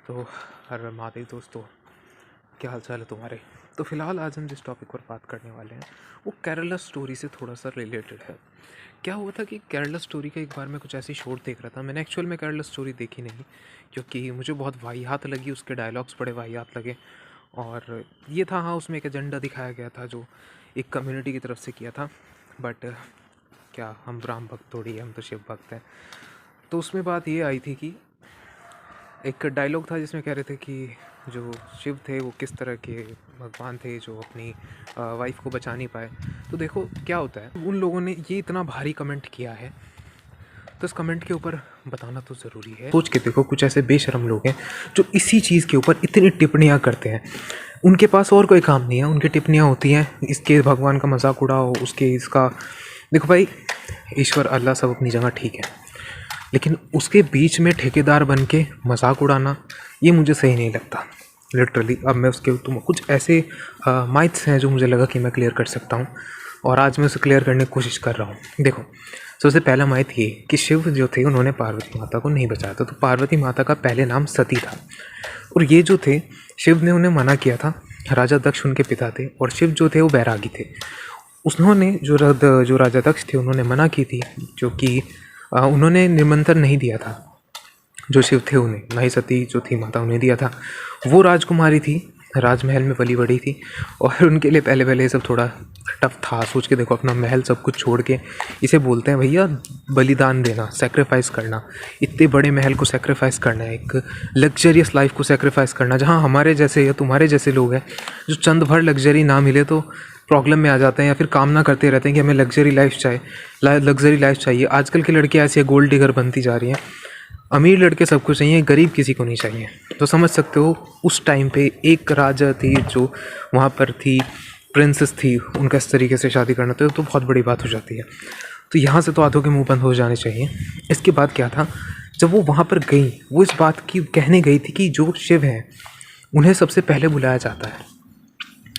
तो हर महादेव दोस्तों, क्या हाल चाल है तुम्हारे। तो फिलहाल आज हम जिस टॉपिक पर बात करने वाले हैं वो केरला स्टोरी से थोड़ा सा रिलेटेड है। क्या हुआ था कि केरला स्टोरी का एक बार मैं कुछ ऐसी शॉर्ट देख रहा था। मैंने एक्चुअल में केरला स्टोरी देखी नहीं क्योंकि मुझे बहुत वाहियात लगी, उसके डायलॉग्स बड़े वाहियात लगे। और ये था, हाँ, उसमें एक एजेंडा दिखाया गया था जो एक कम्युनिटी की तरफ से किया था। बट क्या हम राम भक्त थोड़ी है, हम तो शिव भक्त हैं। तो उसमें बात ये आई थी कि एक डायलॉग था जिसमें कह रहे थे कि जो शिव थे वो किस तरह के भगवान थे जो अपनी वाइफ को बचा नहीं पाए। तो देखो क्या होता है, उन लोगों ने ये इतना भारी कमेंट किया है तो इस कमेंट के ऊपर बताना तो ज़रूरी है। सोच के देखो, कुछ ऐसे बेशरम लोग हैं जो इसी चीज़ के ऊपर इतनी टिप्पणियाँ करते हैं। उनके पास और कोई काम नहीं है, उनकी टिप्पणियाँ होती हैं इसके भगवान का मजाक उड़ाओ, उसके इसका। देखो भाई, ईश्वर अल्लाह सब अपनी जगह ठीक है, लेकिन उसके बीच में ठेकेदार बन के मजाक उड़ाना ये मुझे सही नहीं लगता लिटरली। अब मैं उसके तुम कुछ ऐसे माइथ्स हैं जो मुझे लगा कि मैं क्लियर कर सकता हूँ, और आज मैं उसे क्लियर करने की कोशिश कर रहा हूँ। देखो, सबसे पहला माइथ ये कि शिव जो थे उन्होंने पार्वती माता को नहीं बचाया था। तो पार्वती माता का पहले नाम सती था, और ये जो थे शिव ने उन्हें मना किया था। राजा दक्ष उनके पिता थे और शिव जो थे वो बैरागी थे। उन्होंने जो राजा दक्ष थे उन्होंने मना की थी, जो कि उन्होंने निमंत्रण नहीं दिया था जो शिव थे उन्हें, ना ही सती जो थी माता उन्हें दिया था। वो राजकुमारी थी, राजमहल में पली बड़ी थी, और उनके लिए पहले पहले ये सब थोड़ा टफ था। सोच के देखो, अपना महल सब कुछ छोड़ के इसे बोलते हैं भैया बलिदान देना, सेक्रीफाइस करना, इतने बड़े महल को सेक्रीफाइस करना है, एक लग्जरियस लाइफ को सेक्रीफाइस करना, जहाँ हमारे जैसे या तुम्हारे जैसे लोग हैं जो चंद भर लग्जरी ना मिले तो प्रॉब्लम में आ जाते हैं या फिर कामना करते रहते हैं कि हमें लग्जरी लाइफ चाहिए। आजकल की लड़कियाँ ऐसी गोल्ड डिगर बनती जा रही हैं। अमीर लड़के सबको चाहिए, गरीब किसी को नहीं चाहिए। तो समझ सकते हो उस टाइम पे एक राजा थी जो वहाँ पर थी, प्रिंसेस थी, उनका इस तरीके से शादी करना तो बहुत बड़ी बात हो जाती है। तो यहाँ से तो आधों के मुंह बंद हो जाने चाहिए। इसके बाद क्या था, जब वो वहाँ पर गई, वो इस बात की कहने गई थी कि जो शिव हैं उन्हें सबसे पहले बुलाया जाता है,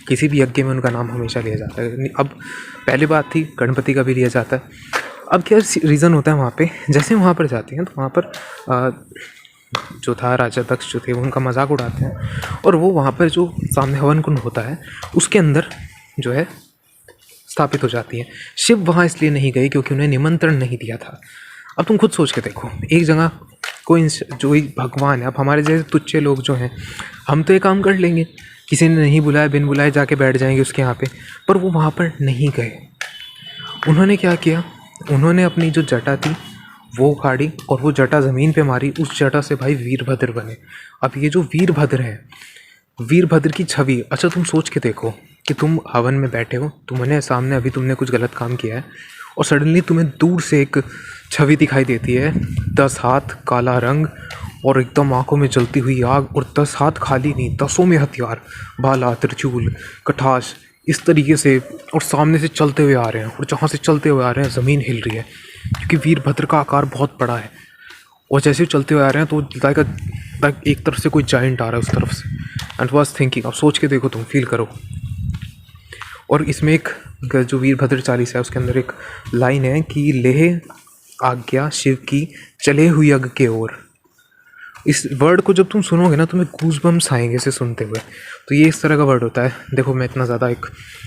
किसी भी यज्ञ में उनका नाम हमेशा लिया जाता है। अब पहली बात थी गणपति का भी लिया जाता है। अब क्या रीज़न होता है वहाँ पे, जैसे वहाँ पर जाते हैं तो वहाँ पर जो था राजा दक्ष जो थे वो उनका मजाक उड़ाते हैं, और वो वहाँ पर जो सामने हवन कुंड होता है उसके अंदर जो है स्थापित हो जाती हैं। शिव वहाँ इसलिए नहीं गए क्योंकि उन्हें निमंत्रण नहीं दिया था। अब तुम खुद सोच के देखो, एक जगह कोई जो एक भगवान है, अब हमारे जैसे तुच्चे लोग जो हैं हम तो ये काम कर लेंगे, किसी ने नहीं बुलाया बिन बुलाए जाके बैठ जाएंगे उसके यहाँ पे, पर वो वहाँ पर नहीं गए। उन्होंने क्या किया, उन्होंने अपनी जो जटा थी वो उखाड़ी और वो जटा ज़मीन पे मारी। उस जटा से भाई वीरभद्र बने। अब ये जो वीरभद्र है, वीरभद्र की छवि, अच्छा तुम सोच के देखो कि तुम हवन में बैठे हो, तुम्हारे सामने अभी तुमने कुछ गलत काम किया है और सडनली तुम्हें दूर से एक छवि दिखाई देती है, 10 हाथ, काला रंग और एकदम आंखों में जलती हुई आग, और 10 हाथ खाली नहीं, 10 में हथियार, भाला, त्रिशूल, कठास, इस तरीके से, और सामने से चलते हुए आ रहे हैं। और जहाँ से चलते हुए आ रहे हैं ज़मीन हिल रही है क्योंकि वीरभद्र का आकार बहुत बड़ा है। और जैसे ही चलते हुए आ रहे हैं तो लाइक एक तरफ से कोई जाइंट आ रहा है उस तरफ से, एंड वाज थिंकिंग। अब सोच के देखो, तुम फील करो। और इसमें एक जो वीरभद्र चालीसा है उसके अंदर एक लाइन है कि लेह आज्ञा शिव की चले हुई यज्ञ के ओर। इस वर्ड को जब तुम सुनोगे ना तुम्हें गूज़बम्स आएंगे इसे सुनते हुए। तो ये इस तरह का वर्ड होता है। देखो, मैं इतना ज़्यादा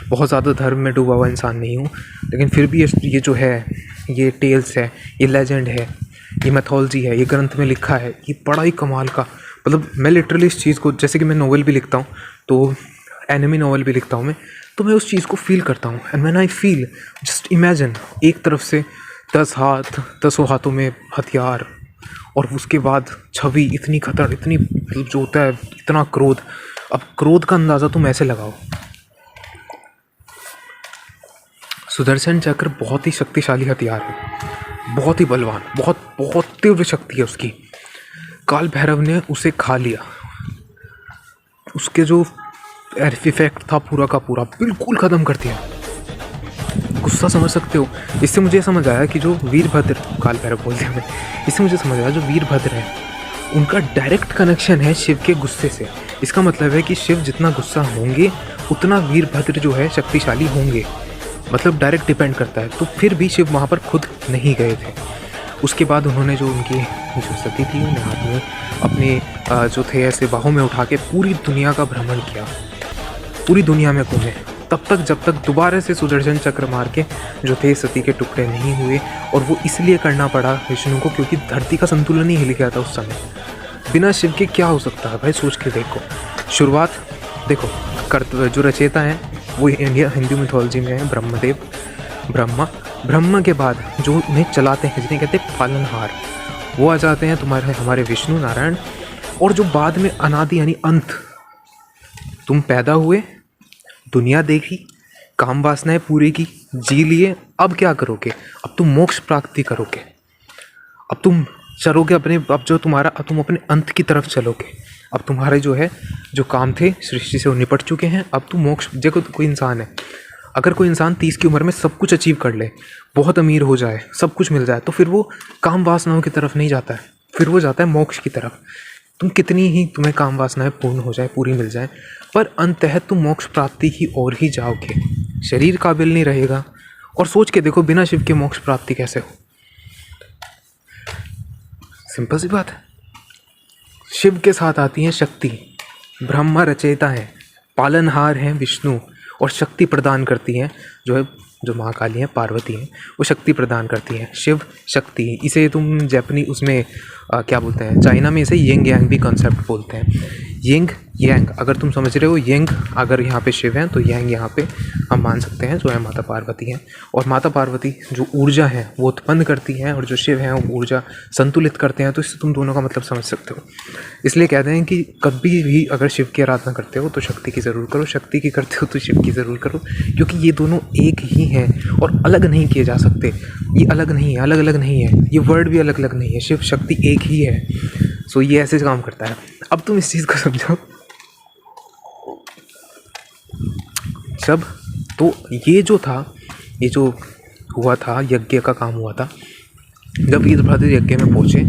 बहुत ज़्यादा धर्म में डूबा हुआ इंसान नहीं हूँ, लेकिन फिर भी ये जो है, ये टेल्स है, ये लेजेंड है, ये मैथोलॉजी है, ये ग्रंथ में लिखा है, ये बड़ा ही कमाल का। मतलब मैं लिटरली इस चीज़ को, जैसे कि मैं नॉवल भी लिखता हूँ तो एनिमी नॉवल भी लिखता हूँ मैं, तो मैं उस चीज़ को फील करता हूँ। And when I feel, just imagine, एक तरफ से 10 हाथ, 10 हाथों में हथियार, और उसके बाद छवि इतनी खतर, इतनी मतलब जो होता है इतना क्रोध। अब क्रोध का अंदाज़ा तुम ऐसे लगाओ, सुदर्शन चक्र बहुत ही शक्तिशाली हथियार है, बहुत ही बलवान, बहुत तीव्र शक्ति है उसकी। काल भैरव ने उसे खा लिया, उसके जो इफेक्ट था पूरा का पूरा बिल्कुल ख़त्म कर दिया। गुस्सा समझ सकते हो। इससे मुझे समझ आया कि जो वीरभद्र, काल भैरव बोल दिया मैं, इससे मुझे समझ आया जो वीरभद्र है उनका डायरेक्ट कनेक्शन है शिव के गुस्से से। इसका मतलब है कि शिव जितना गुस्सा होंगे उतना वीरभद्र जो है शक्तिशाली होंगे, मतलब डायरेक्ट डिपेंड करता है। तो फिर भी शिव वहाँ पर खुद नहीं गए थे। उसके बाद उन्होंने जो उनकी जो सती थी उन्हें हाथ में अपने जो थे ऐसे बाहों में उठा के पूरी दुनिया का भ्रमण किया, पूरी दुनिया में घूमे, तब तक जब तक दोबारा से सुदर्शन चक्र मार के जो थे सती के टुकड़े नहीं हुए। और वो इसलिए करना पड़ा विष्णु को क्योंकि धरती का संतुलन ही हिल गया था उस समय। बिना शिव के क्या हो सकता है भाई, सोच के देखो। शुरुआत देखो, जो रचयिता हैं वो हिंदू मिथोलॉजी में है ब्रह्मदेव, ब्रह्मा के बाद जो उन्हें चलाते हैं जिन्हें कहते हैं पालनहार, वो आ जाते हैं हमारे विष्णु नारायण। और जो बाद में अनादि यानी अंत, तुम पैदा हुए, दुनिया देखी, काम वासनाएं पूरी की, जी लिए, अब क्या करोगे? अब तुम मोक्ष प्राप्ति करोगे, अब तुम चलोगे तुम अपने अंत की तरफ चलोगे। अब तुम्हारे जो काम थे सृष्टि से वो निपट चुके हैं, अब तुम मोक्ष। देखो कोई इंसान है, अगर कोई इंसान 30 की उम्र में सब कुछ अचीव कर ले, बहुत अमीर हो जाए, सब कुछ मिल जाए, तो फिर वो काम वासनाओं की तरफ नहीं जाता है, फिर वो जाता है मोक्ष की तरफ। तुम कितनी ही तुम्हें काम वासनाएं पूर्ण हो जाए, पूरी मिल जाए, पर अंततः तुम मोक्ष प्राप्ति की ओर ही जाओगे। शरीर काबिल नहीं रहेगा। और सोच के देखो बिना शिव के मोक्ष प्राप्ति कैसे हो? सिंपल सी बात है। शिव के साथ आती हैं शक्ति, ब्रह्मा रचयिता हैं, पालनहार हैं विष्णु, और शक्ति प्रदान करती हैं जो महाकाली हैं, पार्वती हैं, वो शक्ति प्रदान करती हैं। शिव शक्ति, इसे तुम जापानी उसमें क्या बोलते हैं, चाइना में इसे यिंग यांग भी कॉन्सेप्ट बोलते हैं। यिंग यांग अगर तुम समझ रहे हो, यिंग अगर यहाँ पे शिव हैं तो यांग यहाँ पे हम मान सकते हैं जो है माता पार्वती हैं। और माता पार्वती जो ऊर्जा है वो उत्पन्न करती हैं, और जो शिव हैं वो ऊर्जा संतुलित करते हैं। तो इससे तुम दोनों का मतलब समझ सकते हो। इसलिए कहते हैं कि कभी भी अगर शिव की आराधना करते हो तो शक्ति की ज़रूर करो, शक्ति की करते हो तो शिव की ज़रूर करो, क्योंकि ये दोनों एक ही हैं और अलग नहीं किए जा सकते। ये अलग नहीं है, अलग अलग नहीं है, ये वर्ड भी अलग अलग नहीं है, शिव शक्ति एक ही है। सो ये ऐसे काम करता है। अब तुम इस चीज़ को समझो। जब तो ये जो हुआ था, यज्ञ का काम हुआ था, जब वीरभद्र यज्ञ में पहुँचे,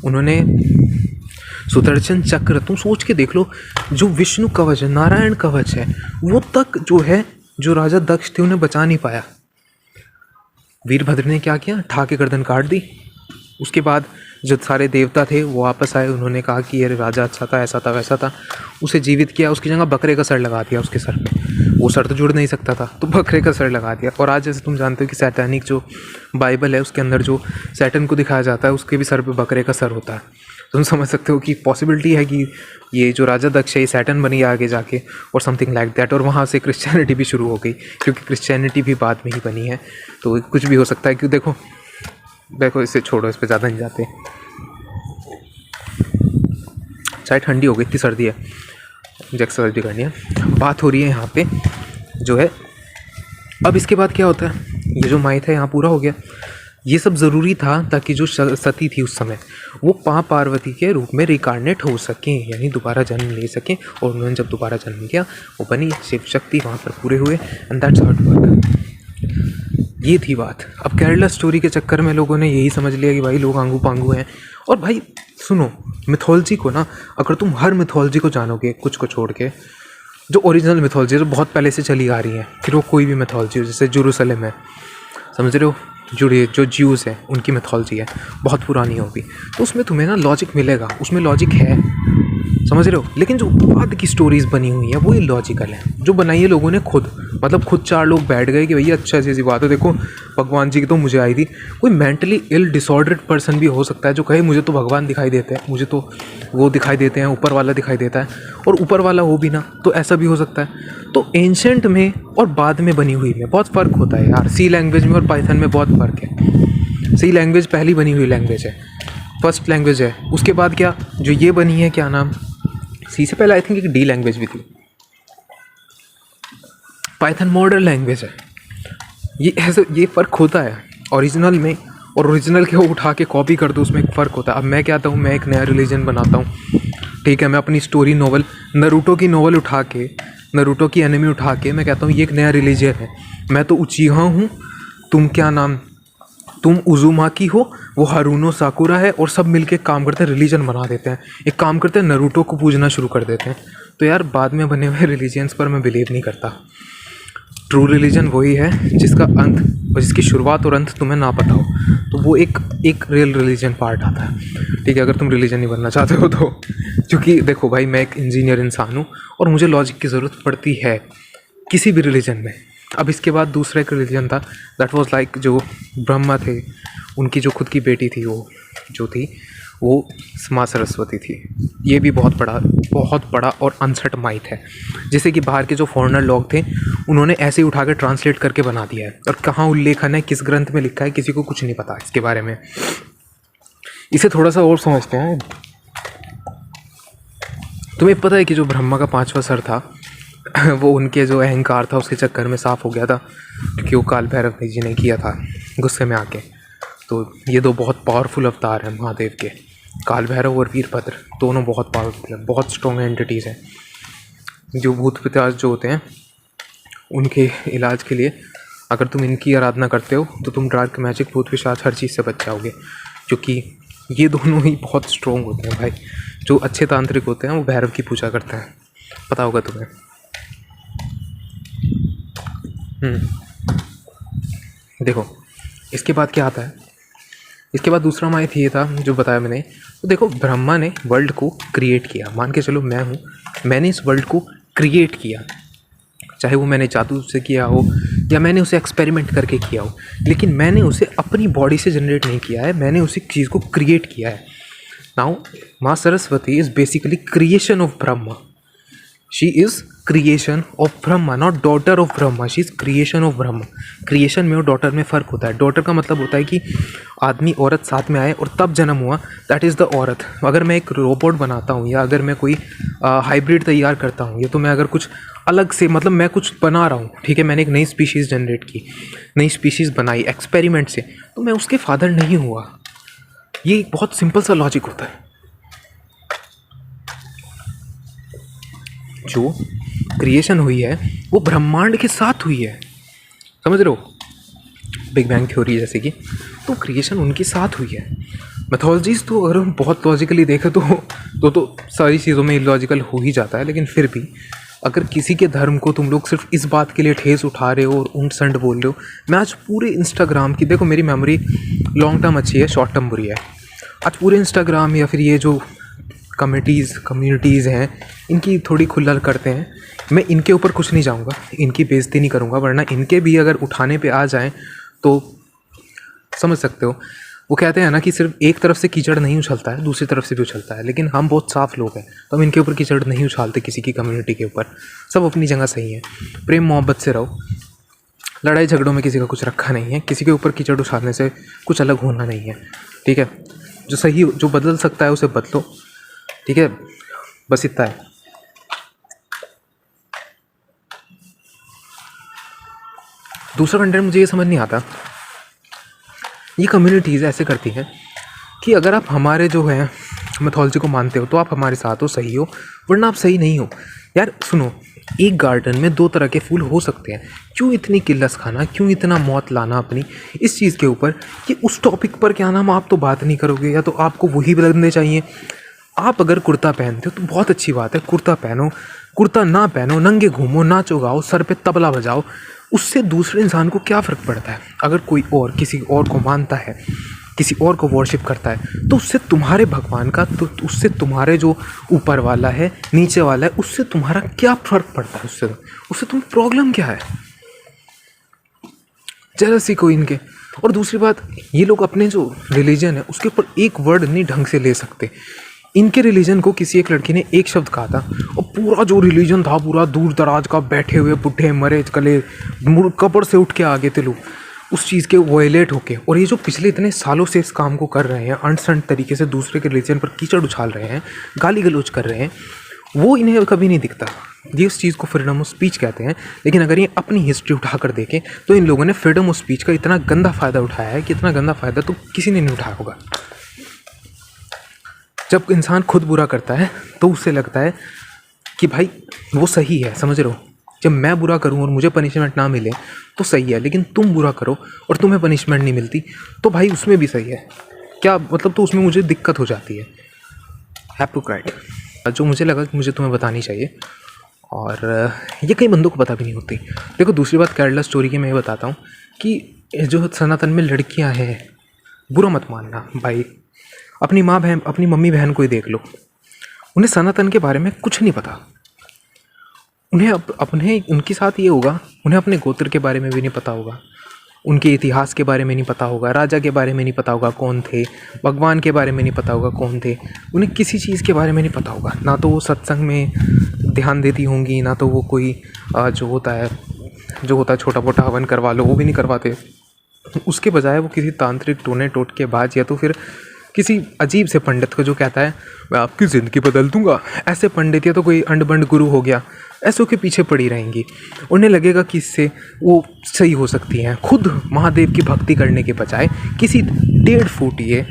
उन्होंने सुदर्शन चक्र, तुम सोच के देख लो, जो विष्णु कवच है, नारायण कवच है, वो तक जो राजा दक्ष थे उन्हें बचा नहीं पाया। वीरभद्र ने क्या किया, ठाके गर्दन काट दी। उसके बाद जो सारे देवता थे वो वापस आए, उन्होंने कहा कि ये राजा अच्छा था, ऐसा था, वैसा था, उसे जीवित किया, उसकी जगह बकरे का सर लगा दिया उसके सर पे। वो सर तो जुड़ नहीं सकता था, तो बकरे का सर लगा दिया। और आज जैसे तुम जानते हो कि सैटानिक जो बाइबल है उसके अंदर जो सैटन को दिखाया जाता है उसके भी सर पे बकरे का सर होता है। तुम समझ सकते हो कि पॉसिबिलिटी है कि ये जो राजा दक्ष है ये सैटन बनी आगे जाके, और समथिंग लाइक दैट। और वहाँ से क्रिश्चियनिटी भी शुरू हो गई, क्योंकि क्रिश्चियनिटी भी बाद में ही बनी है, तो कुछ भी हो सकता है। क्यों देखो इसे छोड़ो, इस पर ज़्यादा नहीं जाते। चाय ठंडी हो गई, इतनी सर्दी है, एक्सरसाइज भी करनी है। बात हो रही है यहाँ पे जो है, अब इसके बाद क्या होता है, ये जो माइथ है यहाँ पूरा हो गया। ये सब ज़रूरी था ताकि जो सती थी उस समय वो पार्वती के रूप में रिकार्नेट हो सकें, यानी दोबारा जन्म ले सकें। और उन्होंने जब दोबारा जन्म लिया वो बनी शिव शक्ति, वहाँ पर पूरे हुए, and that's how it work. ये थी बात। अब केरला स्टोरी के चक्कर में लोगों ने यही समझ लिया कि भाई लोग आंगू पांगू हैं। और भाई सुनो, मिथोलॉजी को ना, अगर तुम हर मिथोलॉजी को जानोगे, कुछ को छोड़ के, जो ओरिजिनल मिथोलॉजी जो बहुत पहले से चली आ रही है, फिर वो कोई भी मिथोलॉजी हो, जैसे जेरूसलम है, समझ रहे हो, जो ज्यूज़ है उनकी मिथोलॉजी है, बहुत पुरानी होगी, तो उसमें तुम्हें ना लॉजिक मिलेगा, उसमें लॉजिक है, समझ रहे हो। लेकिन जो बाद की स्टोरीज़ बनी हुई हैं वो इलॉजिकल है, जो बनाई है लोगों ने खुद, मतलब खुद चार लोग बैठ गए कि भैया अच्छा ऐसी बात है, देखो भगवान जी की तो मुझे आई थी। कोई मेंटली इल डिसऑर्डर्ड पर्सन भी हो सकता है जो कहे मुझे तो भगवान दिखाई देते हैं, मुझे तो वो दिखाई देते हैं, ऊपर वाला दिखाई देता है, और ऊपर वाला हो भी ना, तो ऐसा भी हो सकता है। तो एंशेंट में और बाद में बनी हुई में बहुत फ़र्क होता है यार। सी लैंग्वेज में और पाइथन में बहुत फ़र्क है। सी लैंग्वेज पहली बनी हुई लैंग्वेज है, फर्स्ट लैंग्वेज है। उसके बाद क्या जो ये बनी है, क्या नाम, सी से पहले आई थिंक एक डी लैंग्वेज भी थी, पाइथन मॉडर्न लैंग्वेज है। ये फ़र्क होता है ओरिजिनल में, और ओरिजिनल के उठा के कॉपी कर दो, उसमें एक फ़र्क होता है। अब मैं क्या आता हूँ, मैं एक नया रिलीजन बनाता हूँ, ठीक है, मैं अपनी स्टोरी नॉवल, नरूटो की नॉवल उठा के, नरूटो की एनिमी उठा के मैं कहता हूँ ये एक नया रिलीजन है, मैं तो उचीहा हूँ, तुम क्या नाम, तुम उजुमाकी हो, वो हारुनो साकुरा है, और सब मिलके काम करते हैं, रिलीजन बना देते हैं, एक काम करते हैं नरूटो को पूजना शुरू कर देते हैं। तो यार बाद में बने हुए रिलीजन्स पर मैं बिलीव नहीं करता। ट्रू रिलीजन वही है जिसका अंत और जिसकी शुरुआत और अंत तुम्हें ना पता हो, तो वो एक एक रियल रिलीजन पार्ट आता है। ठीक है, अगर तुम रिलीजन नहीं बनना चाहते हो तो। क्योंकि देखो भाई, मैं एक इंजीनियर इंसान हूँ और मुझे लॉजिक की ज़रूरत पड़ती है किसी भी रिलीजन में। अब इसके बाद दूसरा एक रिलीजन था, दैट वाज लाइक जो ब्रह्मा थे, उनकी जो खुद की बेटी थी वो जो थी वो माँ सरस्वती थी। ये भी बहुत बड़ा और अनसर्ट माइथ है, जैसे कि बाहर के जो फॉरेनर लोग थे उन्होंने ऐसे ही उठा के ट्रांसलेट करके बना दिया है, और कहाँ उल्लेखन है, किस ग्रंथ में लिखा है, किसी को कुछ नहीं पता इसके बारे में। इसे थोड़ा सा और समझते हैं। तुम्हें पता है कि जो ब्रह्मा का 5वां सर था वो उनके जो अहंकार था उसके चक्कर में साफ़ हो गया था, क्योंकि वो काल भैरव जी ने किया था गुस्से में आके। तो ये दो बहुत पावरफुल अवतार हैं महादेव के, काल भैरव और वीरभद्र, दोनों बहुत पावरफुल हैं, बहुत स्ट्रॉन्ग एंटिटीज़ हैं। जो भूत पिशाच जो होते हैं उनके इलाज के लिए अगर तुम इनकी आराधना करते हो तो तुम डार्क मैजिक, भूत पिशाच, हर चीज़ से बच जाओगे, क्योंकि ये दोनों ही बहुत स्ट्रॉन्ग होते हैं भाई। जो अच्छे तांत्रिक होते हैं वो भैरव की पूजा करते हैं, पता होगा तुम्हें। देखो इसके बाद क्या आता है, इसके बाद दूसरा माइथ ये था जो बताया मैंने। तो देखो, ब्रह्मा ने वर्ल्ड को क्रिएट किया, मान के चलो मैंने इस वर्ल्ड को क्रिएट किया, चाहे वो मैंने जादू से किया हो या मैंने उसे एक्सपेरिमेंट करके किया हो, लेकिन मैंने उसे अपनी बॉडी से जनरेट नहीं किया है, मैंने उसी चीज़ को क्रिएट किया है। नाउ माँ Saraswati is basically creation of Brahma. She is creation of Brahma, not daughter of Brahma, she is creation of Brahma. Creation में और डॉटर में फ़र्क होता है। डॉटर का मतलब होता है कि आदमी औरत साथ में आए और तब जन्म हुआ, दैट इज़ द औरत। अगर मैं एक रोबोट बनाता हूँ या अगर मैं कोई हाइब्रिड तैयार करता हूँ, या तो मैं अगर कुछ अलग से, मतलब मैं कुछ बना रहा हूँ, ठीक है, मैंने एक नई स्पीशीज़ जनरेट की, नई स्पीशीज़ बनाई एक्सपेरिमेंट से, तो मैं उसके फादर नहीं हुआ। ये एक बहुत सिंपल सा लॉजिक होता है। जो क्रिएशन हुई है वो ब्रह्मांड के साथ हुई है, समझ रहे हो, बिग बैंग थ्योरी जैसे कि, तो क्रिएशन उनके साथ हुई है। मैथोलॉजीज़ तो अगर हम बहुत लॉजिकली देखें तो सारी चीज़ों में इलॉजिकल हो ही जाता है, लेकिन फिर भी अगर किसी के धर्म को तुम लोग सिर्फ इस बात के लिए ठेस उठा रहे हो और ऊंट संट बोल रहे हो। मैं आज पूरे इंस्टाग्राम की, देखो मेरी मेमोरी लॉन्ग टर्म अच्छी है, शॉर्ट टर्म बुरी है, आज पूरे इंस्टाग्राम या फिर ये जो कम्युनिटीज़ हैं इनकी थोड़ी खुल्लल करते हैं। मैं इनके ऊपर कुछ नहीं जाऊँगा, इनकी बेइज्जती नहीं करूँगा, वरना इनके भी अगर उठाने पे आ जाएं तो समझ सकते हो। वो कहते हैं ना कि सिर्फ एक तरफ से कीचड़ नहीं उछलता है, दूसरी तरफ से भी उछलता है, लेकिन हम बहुत साफ लोग हैं तो हम इनके ऊपर कीचड़ नहीं उछालते, किसी की कम्युनिटी के ऊपर। सब अपनी जगह सही है, प्रेम मोहब्बत से रहो, लड़ाई झगड़ों में किसी का कुछ रखा नहीं है, किसी के ऊपर कीचड़ उछालने से कुछ अलग होना नहीं है, ठीक है। जो सही, जो बदल सकता है उसे बदलो, ठीक है, बस इतना है। दूसरा कंटेंट मुझे ये समझ नहीं आता, ये कम्युनिटीज़ ऐसे करती हैं कि अगर आप हमारे जो है मैथोलॉजी को मानते हो तो आप हमारे साथ हो, सही हो, वरना आप सही नहीं हो। यार सुनो, एक गार्डन में दो तरह के फूल हो सकते हैं, क्यों इतनी किल्लस खाना, क्यों इतना मौत लाना अपनी इस चीज़ के ऊपर कि उस टॉपिक पर क्या नाम आप तो बात नहीं करोगे, या तो आपको वही बदलने चाहिए। आप अगर कुर्ता पहनते हो तो बहुत अच्छी बात है, कुर्ता पहनो, कुर्ता ना पहनो, नंगे घूमो, नाचो गाओ, सर पे तबला बजाओ, उससे दूसरे इंसान को क्या फ़र्क पड़ता है। अगर कोई और किसी और को मानता है, किसी और को वर्शिप करता है, तो उससे तुम्हारे भगवान का, तो उससे तुम्हारे जो ऊपर वाला है, नीचे वाला है, उससे तुम्हारा क्या फ़र्क पड़ता है, उससे तुम्हें प्रॉब्लम क्या है। जेलसी को इनके। और दूसरी बात, ये लोग अपने जो रिलीजन है उसके ऊपर एक वर्ड नहीं ढंग से ले सकते। इनके रिलीजन को किसी एक लड़की ने एक शब्द कहा था और पूरा जो रिलीजन था पूरा दूर दराज का, बैठे हुए बुढ़े मरे कले कब्र से उठ के आ गए थे लोग उस चीज़ के वायलेट होके। और ये जो पिछले इतने सालों से इस काम को कर रहे हैं, अनसंट तरीके से दूसरे के रिलीजन पर कीचड़ उछाल रहे हैं, गाली गलौज कर रहे हैं, वो इन्हें कभी नहीं दिखता। ये उस चीज़ को फ्रीडम ऑफ स्पीच कहते हैं। लेकिन अगर ये अपनी हिस्ट्री उठा कर देखें तो इन लोगों ने फ्रीडम ऑफ स्पीच का इतना गंदा फ़ायदा उठाया है कि इतना गंदा फ़ायदा तो किसी ने नहीं उठाया होगा। जब इंसान खुद बुरा करता है तो उसे लगता है कि भाई वो सही है, समझ रहे हो। जब मैं बुरा करूं और मुझे पनिशमेंट ना मिले तो सही है, लेकिन तुम बुरा करो और तुम्हें पनिशमेंट नहीं मिलती तो भाई उसमें भी सही है क्या, मतलब तो उसमें मुझे दिक्कत हो जाती है। हैव टू क्राइट। जो मुझे लगा कि मुझे तुम्हें बतानी चाहिए, और ये कई बंदों को पता भी नहीं होती। देखो दूसरी बात केरला स्टोरी की मैं ये बताता हूँ कि जो सनातन में लड़कियाँ हैं, बुरा मत मानना भाई, अपनी माँ बहन अपनी मम्मी बहन को ही देख लो, उन्हें सनातन के बारे में कुछ नहीं पता। उन्हें अपने उनके साथ ये होगा, उन्हें अपने गोत्र के बारे में भी नहीं पता होगा, उनके इतिहास के बारे में नहीं पता होगा, राजा के बारे में नहीं पता होगा कौन थे, भगवान के बारे में नहीं पता होगा कौन थे, उन्हें किसी चीज़ के बारे में नहीं पता होगा। ना तो वो सत्संग में ध्यान देती होंगी, ना तो वो कोई जो होता है छोटा मोटा हवन करवा लो वो भी नहीं करवाते। उसके बजाय वो किसी तांत्रिक टोने टोटकेबाज या तो फिर किसी अजीब से पंडित को जो कहता है मैं आपकी ज़िंदगी बदल दूंगा, ऐसे पंडित या तो कोई अंड बंड गुरु हो गया, ऐसों के पीछे पड़ी रहेंगी। उन्हें लगेगा कि इससे वो सही हो सकती हैं। खुद महादेव की भक्ति करने के बजाय किसी 1.5 फुटिए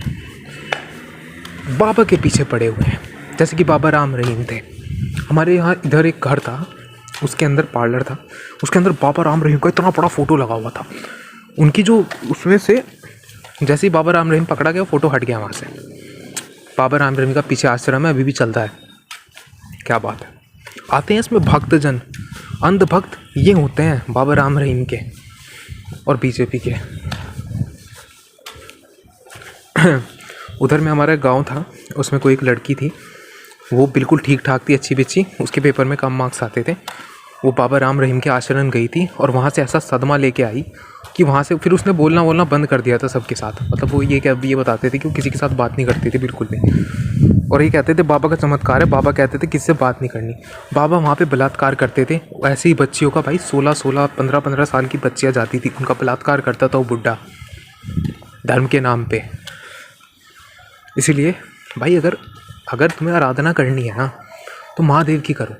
बाबा के पीछे पड़े हुए हैं, जैसे कि बाबा राम रहीम थे। हमारे यहाँ इधर एक घर था, उसके अंदर पार्लर था, उसके अंदर बाबा राम रहीम का इतना बड़ा फ़ोटो लगा हुआ था। उनकी जो उसमें से जैसे ही बाबा राम रहीम पकड़ा गया, फ़ोटो हट गया वहाँ से। बाबा राम रहीम का पीछे आश्रम है, अभी भी चलता है। क्या बात है। आते हैं इसमें भक्तजन, अंधभक्त ये होते हैं बाबा राम रहीम के और बीजेपी के। उधर में हमारा गांव था, उसमें कोई एक लड़की थी, वो बिल्कुल ठीक ठाक थी, अच्छी बिच्छी, उसके पेपर में कम मार्क्स आते थे। वो बाबा राम रहीम के आश्रम गई थी और वहाँ से ऐसा सदमा लेके आई कि वहाँ से फिर उसने बोलना बंद कर दिया था सबके साथ। मतलब वो ये बताते थे कि वो किसी के साथ बात नहीं करती थी बिल्कुल भी, और ये कहते थे बाबा का चमत्कार है। बाबा कहते थे किससे बात नहीं करनी। बाबा वहाँ पे बलात्कार करते थे ऐसी ही बच्चियों का। भाई 16 15 साल की बच्चियाँ जाती थी, उनका बलात्कार करता था वो बुड्ढा, धर्म के नाम पे। इसीलिए भाई अगर तुम्हें आराधना करनी है ना तो महादेव की करो,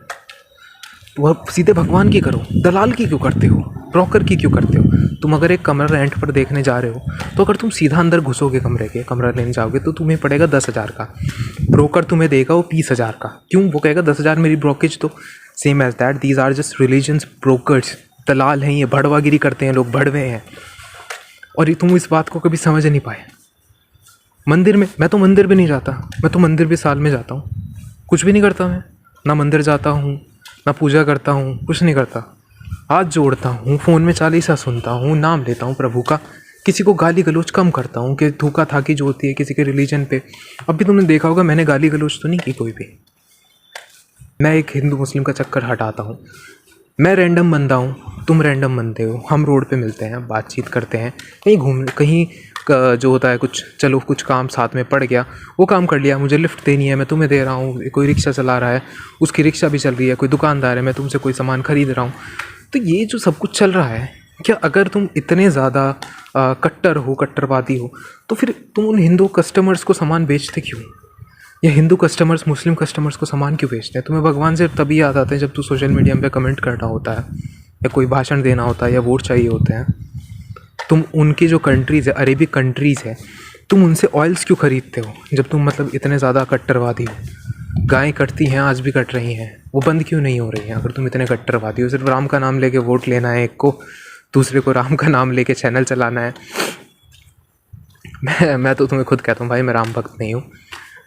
वह सीधे भगवान की करो। दलाल की क्यों करते हो, ब्रोकर की क्यों करते हो? तुम अगर एक कमरा रेंट पर देखने जा रहे हो तो अगर तुम सीधा अंदर घुसोगे कमरा लेने जाओगे तो तुम्हें पड़ेगा 10,000 का, ब्रोकर तुम्हें देगा वो 20,000 का। क्यों? वो कहेगा 10,000 मेरी ब्रोकेज। तो same as that these are just religions brokers, दलाल हैं ये, भड़वागिरी करते हैं लोग, भड़वे हैं। और ये तुम इस बात को कभी समझ नहीं पाए। मंदिर में, मैं तो मंदिर भी नहीं जाता, मैं तो मंदिर भी साल में जाता हूँ, कुछ भी नहीं करता मैं, ना मंदिर जाता हूँ ना पूजा करता हूँ, कुछ नहीं करता। हाथ जोड़ता हूँ, फ़ोन में चालीसा सुनता हूँ, नाम लेता हूँ प्रभु का, किसी को गाली गलौज कम करता हूँ कि धोखा थाकी जो होती है किसी के रिलीजन पे। अब भी तुमने देखा होगा मैंने गाली गलौज तो नहीं की कोई भी। मैं एक हिंदू मुस्लिम का चक्कर हटाता हूँ। मैं रैंडम बंदा हूँ, तुम रैंडम बंदे हो, हम रोड पे मिलते हैं, बातचीत करते हैं, कहीं जो होता है कुछ, चलो कुछ काम साथ में पड़ गया, वो काम कर लिया, मुझे लिफ्ट देनी है मैं तुम्हें दे रहा हूँ, कोई रिक्शा चला रहा है उसकी रिक्शा भी चल रही है, कोई दुकानदार है मैं तुमसे कोई सामान खरीद रहा हूँ। तो ये जो सब कुछ चल रहा है, क्या अगर तुम इतने ज़्यादा कट्टरवादी हो तो फिर तुम उन हिंदू कस्टमर्स को सामान बेचते क्यों? या हिंदू कस्टमर्स मुस्लिम कस्टमर्स को सामान क्यों बेचते हैं? तुम्हें भगवान से तभी याद आते हैं जब तू सोशल मीडिया पे कमेंट करना होता है या कोई भाषण देना होता है या वोट चाहिए होते हैं। तुम उनकी जो कंट्रीज़ है, अरेबिक कंट्रीज़ है, तुम उनसे ऑयल्स क्यों ख़रीदते हो जब तुम मतलब इतने ज़्यादा कट्टरवादी हो? गायें कटती हैं, आज भी कट रही हैं, वो बंद क्यों नहीं हो रही हैं अगर तुम इतने कट्टरवादी हो? सिर्फ राम का नाम लेके वोट लेना है एक को, दूसरे को राम का नाम लेके चैनल चलाना है। मैं तो तुम्हें खुद कहता हूँ भाई, मैं राम भक्त नहीं हूँ,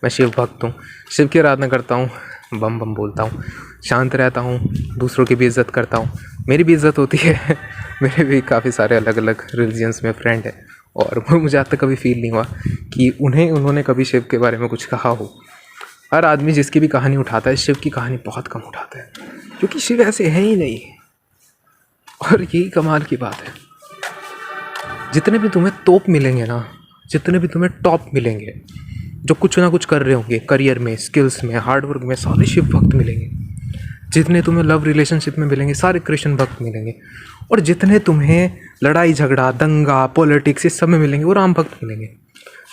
मैं शिव भक्त हूँ। शिव की आराधना करता हूँ, बम बम बोलता हूँ, शांत रहता हूँ, दूसरों की भी इज़्ज़त करता हूँ, मेरी भी इज़्ज़त होती है। मेरे भी काफ़ी सारे अलग अलग रिलीजन्स में फ्रेंड हैं और मुझे आज तक कभी फील नहीं हुआ कि उन्होंने कभी शिव के बारे में कुछ कहा हो। हर आदमी जिसकी भी कहानी उठाता है, शिव की कहानी बहुत कम उठाता है, क्योंकि शिव ऐसे है ही नहीं। और यही कमाल की बात है, जितने भी तुम्हें तोप मिलेंगे ना, जितने भी तुम्हें टॉप मिलेंगे जो कुछ ना कुछ कर रहे होंगे करियर में, स्किल्स में, हार्डवर्क में, सारे शिव भक्त मिलेंगे। जितने तुम्हें लव रिलेशनशिप में मिलेंगे सारे कृष्ण भक्त मिलेंगे, और जितने तुम्हें लड़ाई झगड़ा दंगा पॉलिटिक्स इस सब में मिलेंगे वो राम भक्त मिलेंगे।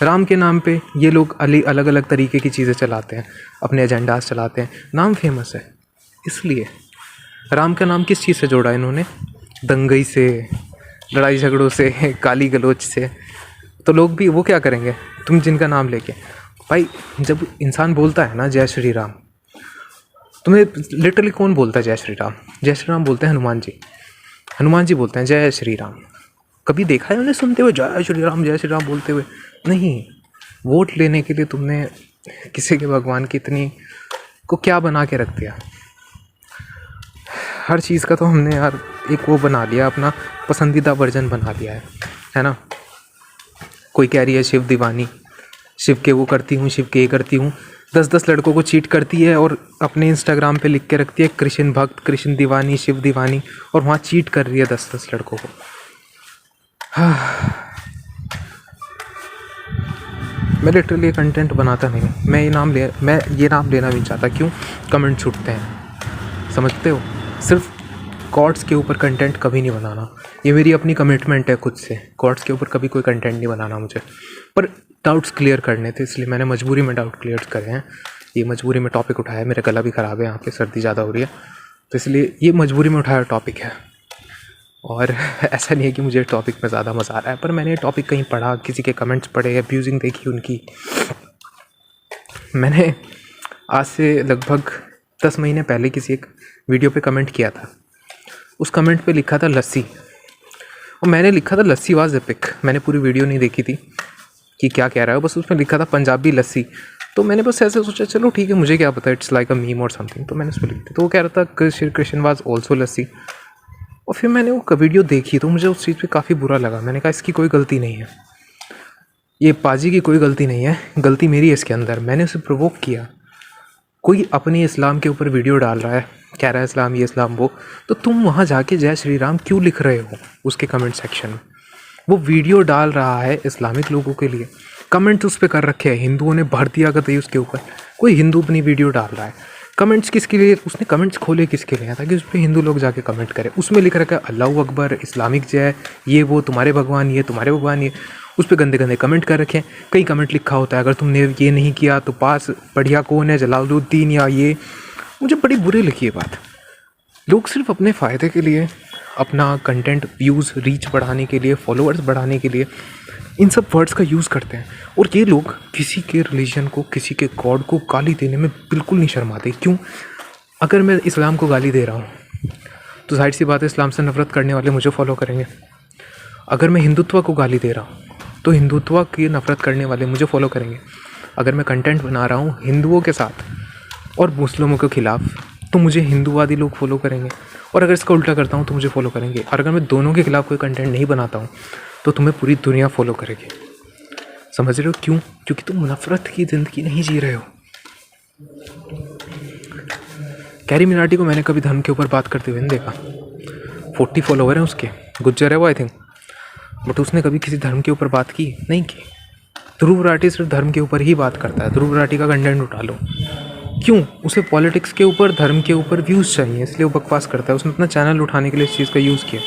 राम के नाम पे ये लोग अलग अलग तरीके की चीज़ें चलाते हैं, अपने एजेंडास चलाते हैं, नाम फेमस है इसलिए। राम का नाम किस चीज़ से जोड़ा इन्होंने? दंगई से, लड़ाई झगड़ों से, गाली गलौज से। तो लोग भी वो क्या करेंगे तुम जिनका नाम लेके? भाई जब इंसान बोलता है ना जय श्री राम, तुम्हें लिटरली कौन बोलता है जय श्री राम? जय श्री राम बोलते हैं हनुमान जी। हनुमान जी बोलते हैं जय श्री राम। कभी देखा है उन्हें सुनते हुए जय श्री राम बोलते हुए? नहीं। वोट लेने के लिए तुमने किसी के भगवान की इतनी को क्या बना के रख दिया? हर चीज़ का तो हमने यार एक वो बना लिया, अपना पसंदीदा वर्जन बना लिया है ना। कोई कह रही है शिव दीवानी, शिव के वो करती हूँ, शिव के ये करती हूँ, 10-10 लड़कों को चीट करती है और अपने इंस्टाग्राम पे लिख के रखती है कृष्ण भक्त, कृष्ण दीवानी, शिव दीवानी, और वहाँ चीट कर रही है 10-10 लड़कों को। मैं लिटरली कंटेंट बनाता नहीं, मैं ये नाम लेना भी नहीं चाहता। क्यों? कमेंट छूटते हैं, समझते हो? सिर्फ कॉर्ड्स के ऊपर कंटेंट कभी नहीं बनाना, ये मेरी अपनी कमिटमेंट है खुद से। कॉर्ड्स के ऊपर कभी कोई कंटेंट नहीं बनाना मुझे, पर डाउट्स क्लियर करने थे, इसलिए मैंने मजबूरी में डाउट क्लियर करे हैं। ये मजबूरी में टॉपिक उठाया है, मेरा गला भी ख़राब है, यहाँ पे सर्दी ज़्यादा हो रही है, तो इसलिए ये मजबूरी में उठाया टॉपिक है। और ऐसा नहीं है कि मुझे टॉपिक में ज़्यादा मज़ा आ रहा है, पर मैंने टॉपिक कहीं पढ़ा, किसी के कमेंट्स पढ़े, अब्यूजिंग देखी उनकी। मैंने आज से लगभग 10 महीने पहले किसी एक वीडियो पे कमेंट किया था। उस कमेंट पे लिखा था लस्सी, और मैंने लिखा था लस्सी वाज एपिक। मैंने पूरी वीडियो नहीं देखी थी कि क्या कह रहा है, बस उसमें लिखा था पंजाबी लस्सी। तो मैंने बस ऐसे सोचा चलो ठीक है, मुझे क्या पता, इट्स लाइक अ मीम और समथिंग, तो मैंने उस पर लिख दिया। तो वो कह रहा था कृष्ण वाज ऑल्सो लस्सी। और फिर मैंने वो वीडियो देखी तो मुझे उस चीज़ पे काफ़ी बुरा लगा। मैंने कहा इसकी कोई गलती नहीं है, ये पाजी की कोई गलती नहीं है, गलती मेरी है इसके अंदर। मैंने उसे प्रोवोक किया। कोई अपने इस्लाम के ऊपर वीडियो डाल रहा है, कह रहा है इस्लाम ये इस्लाम वो, तो तुम वहाँ जाके जय श्री राम क्यों लिख रहे हो उसके कमेंट सेक्शन में? वो वीडियो डाल रहा है इस्लामिक लोगों के लिए, कमेंट्स उस पर कर रखे हैं, हिंदुओं ने भर दिया करते उसके ऊपर। कोई हिंदू अपनी वीडियो डाल रहा है, कमेंट्स किसके लिए? उसने कमेंट्स खोले किसके लिए? ताकि उस पर हिंदू लोग जाके कमेंट करें। उसमें लिख रखा है अल्लाह अकबर, इस्लामिक जय, ये वो, तुम्हारे भगवान ये, तुम्हारे भगवान ये। उस पर गंदे गंदे कमेंट कर रखे हैं। कई कमेंट लिखा होता है अगर तुमने ये नहीं किया तो पास बढ़िया कौन है, जलालुद्दीन या ये। मुझे बड़ी बुरी लगी ये बात। लोग सिर्फ अपने फ़ायदे के लिए, अपना कंटेंट व्यूज़ रीच बढ़ाने के लिए, फॉलोअर्स बढ़ाने के लिए इन सब वर्ड्स का यूज़ करते हैं। और ये लोग किसी के रिलीजन को, किसी के गॉड को गाली देने में बिल्कुल नहीं शर्माते। क्यों? अगर मैं इस्लाम को गाली दे रहा हूँ तो जाहिर सी बात है इस्लाम से नफ़रत करने वाले मुझे फॉलो करेंगे। अगर मैं हिंदुत्व को गाली दे रहा हूँ तो हिंदुत्व की नफ़रत करने वाले मुझे फॉलो करेंगे। अगर मैं कंटेंट बना रहा हूँ हिंदुओं के साथ और मुस्लिमों के ख़िलाफ़ तो मुझे हिंदूवादी लोग फॉलो करेंगे। और अगर इसका उल्टा करता हूँ तो मुझे फॉलो करेंगे। और अगर मैं दोनों के ख़िलाफ़ कोई कंटेंट नहीं बनाता हूँ तो तुम्हें पूरी दुनिया फॉलो करेगी। समझ रहे हो क्यों? क्योंकि तुम नफ़रत की ज़िंदगी नहीं जी रहे हो। कैरी मिनाटी को मैंने कभी धर्म के ऊपर बात करते हुए नहीं देखा। 40 फॉलोवर हैं उसके, गुज्जर है वो आई थिंक, बट उसने कभी किसी धर्म के ऊपर बात की नहीं की। ध्रुव राठी सिर्फ धर्म के ऊपर ही बात करता है। ध्रुव राठी का कंटेंट उठा लो, क्यों? उसे पॉलिटिक्स के ऊपर, धर्म के ऊपर व्यूज़ चाहिए, इसलिए वो बकवास करता है। उसने अपना चैनल उठाने के लिए इस चीज़ का यूज़ किया।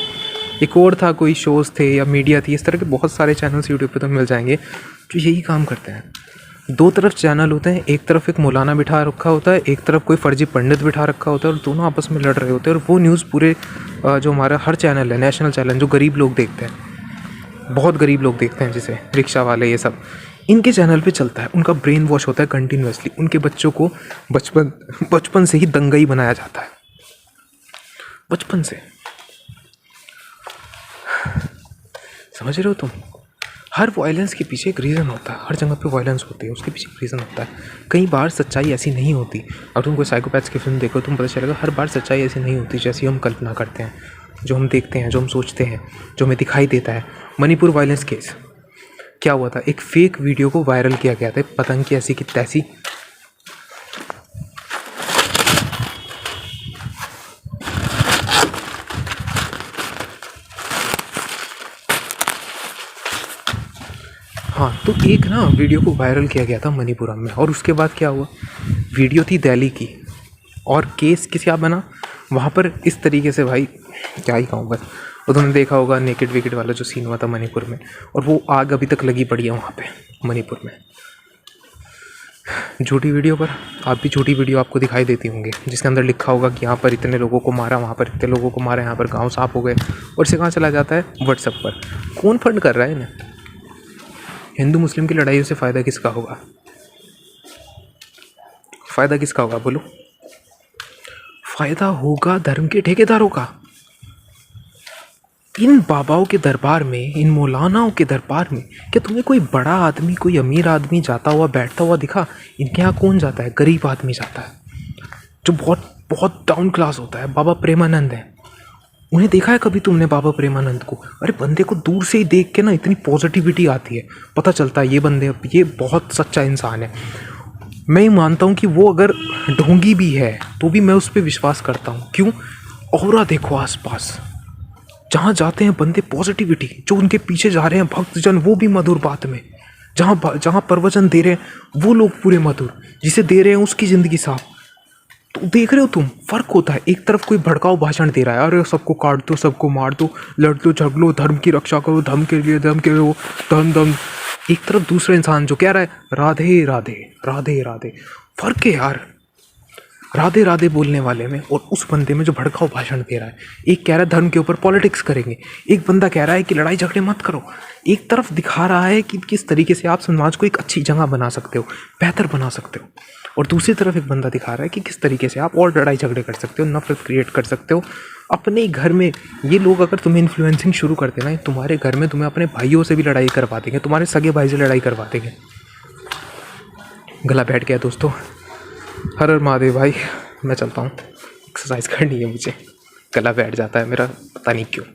एक और था, कोई शोज़ थे या मीडिया थी, इस तरह के बहुत सारे चैनल्स यूट्यूब पे तो मिल जाएंगे जो यही काम करते हैं। दो तरफ चैनल होते हैं, एक तरफ एक मौलाना बिठा रखा होता है, एक तरफ कोई फर्जी पंडित बिठा रखा होता है, और दोनों आपस में लड़ रहे होते हैं। और वो न्यूज़ पूरे जो हमारा हर चैनल है, नेशनल चैनल, जो गरीब लोग देखते हैं, बहुत गरीब लोग देखते हैं, जैसे रिक्शा वाले, ये सब इनके चैनल पे चलता है। उनका ब्रेन वॉश होता है कंटिन्यूसली। उनके बच्चों को बचपन से ही दंगई बनाया जाता है, बचपन से। समझ रहे हो तुम? हर वायलेंस के पीछे एक रीज़न होता है। हर जगह पे वायलेंस होती है, उसके पीछे एक रीज़न होता है। कई बार सच्चाई ऐसी नहीं होती। अगर तुम कोई साइकोपैथ्स की फिल्म देखो तुम पता चलेगा हर बार सच्चाई ऐसी नहीं होती जैसी हम कल्पना करते हैं, जो हम देखते हैं, जो हम सोचते हैं, जो हमें दिखाई देता है। मणिपुर वायलेंस केस क्या हुआ था? एक फेक वीडियो को वायरल किया गया था, पतंग की ऐसी की तैसी। हाँ, तो एक ना वीडियो को वायरल किया गया था मणिपुरम में, और उसके बाद क्या हुआ? वीडियो थी दिल्ली की और केस क्या बना वहाँ पर इस तरीके से, भाई क्या ही कहूँ बस। वो तुमने देखा होगा नेकेड विकेट वाला जो सीन हुआ था मणिपुर में, और वो आग अभी तक लगी पड़ी है वहाँ पे मणिपुर में। झूठी वीडियो पर आप भी झूठी वीडियो आपको दिखाई देती होंगी जिसके अंदर लिखा होगा कि यहाँ पर इतने लोगों को मारा, वहाँ पर इतने लोगों को मारा, यहाँ पर गाँव साफ हो गए, और इससे कहाँ चला जाता है? व्हाट्सएप पर। कौन फंड कर रहा है इन्हें? हिंदू मुस्लिम की लड़ाइयों से फ़ायदा किसका होगा? फ़ायदा किसका होगा बोलो? फ़ायदा होगा धर्म के ठेकेदारों का। इन बाबाओं के दरबार में, इन मौलानाओं के दरबार में क्या तुम्हें कोई बड़ा आदमी, कोई अमीर आदमी जाता हुआ, बैठता हुआ दिखा? इनके यहाँ कौन जाता है? गरीब आदमी जाता है, जो बहुत बहुत डाउन क्लास होता है। बाबा प्रेमानंद है, उन्हें देखा है कभी तुमने बाबा प्रेमानंद को? अरे बंदे को दूर से ही देख के ना इतनी पॉजिटिविटी आती है, पता चलता है ये बहुत सच्चा इंसान है। मैं ही मानता हूँ कि वो अगर ढोंगी भी है तो भी मैं उस पर विश्वास करता हूँ। क्यों? औरा देखो आसपास, जहाँ जाते हैं बंदे पॉजिटिविटी, जो उनके पीछे जा रहे हैं भक्तजन वो भी मधुर बात में, जहाँ जहाँ प्रवचन दे रहे हैं वो लोग पूरे मधुर, जिसे दे रहे हैं उसकी ज़िंदगी साफ। तो देख रहे हो तुम, फ़र्क होता है। एक तरफ कोई भड़काऊ भाषण दे रहा है, अरे सबको काट दो, सबको मार दो, लड़ दो, झगड़ो, धर्म की रक्षा करो, धर्म के लिए धर्म के वो धर्म धर्म। एक तरफ दूसरा इंसान जो कह रहा है राधे राधे राधे राधे। फ़र्क है यार राधे राधे बोलने वाले में और उस बंदे में जो भड़काऊ भाषण दे रहा है। एक कह रहा है धर्म के ऊपर पॉलिटिक्स करेंगे, एक बंदा कह रहा है कि लड़ाई झगड़े मत करो। एक तरफ दिखा रहा है कि किस तरीके से आप समाज को एक अच्छी जगह बना सकते हो, बेहतर बना सकते हो, और दूसरी तरफ एक बंदा दिखा रहा है कि किस तरीके से आप और लड़ाई झगड़े कर सकते हो, नफरत क्रिएट कर सकते हो अपने घर में। ये लोग अगर तुम्हें इन्फ्लुएंसिंग शुरू कर देना, तुम्हारे घर में तुम्हें अपने भाइयों से भी लड़ाई करवा देंगे, तुम्हारे सगे भाई से लड़ाई करवा देंगे। गला बैठ गया दोस्तों। हर हर महादेव भाई, मैं चलता हूँ, एक्सरसाइज करनी है मुझे, गला बैठ जाता है मेरा, पता नहीं क्यों।